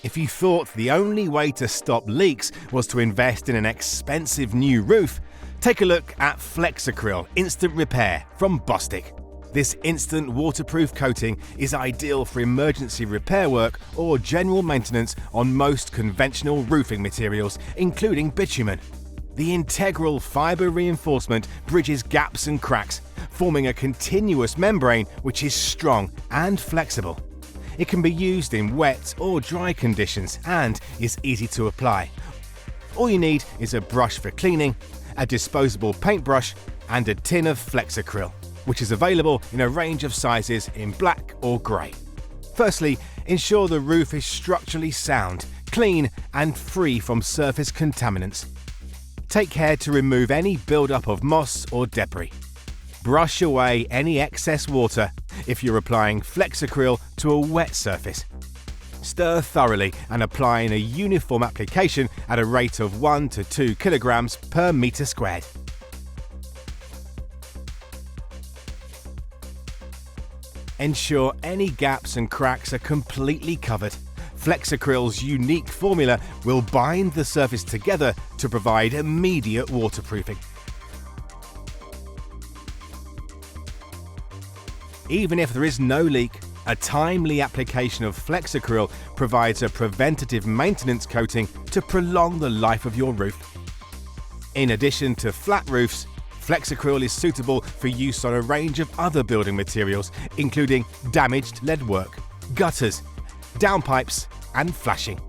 If you thought the only way to stop leaks was to invest in an expensive new roof, take a look at Flexacryl Instant Repair from Bostik. This instant waterproof coating is ideal for emergency repair work or general maintenance on most conventional roofing materials, including bitumen. The integral fibre reinforcement bridges gaps and cracks, forming a continuous membrane which is strong and flexible. It can be used in wet or dry conditions and is easy to apply. All you need is a brush for cleaning, a disposable paintbrush, and a tin of Flexacryl, which is available in a range of sizes in black or grey. Firstly, ensure the roof is structurally sound, clean, and free from surface contaminants. Take care to remove any build-up of moss or debris. Brush away any excess water if you're applying Flexacryl to a wet surface. Stir thoroughly and apply in a uniform application at a rate of 1 to 2 kilograms per metre squared. Ensure any gaps and cracks are completely covered. Flexacryl's unique formula will bind the surface together to provide immediate waterproofing. Even if there is no leak, a timely application of Flexacryl provides a preventative maintenance coating to prolong the life of your roof. In addition to flat roofs, Flexacryl is suitable for use on a range of other building materials, including damaged leadwork, gutters, downpipes, and flashing.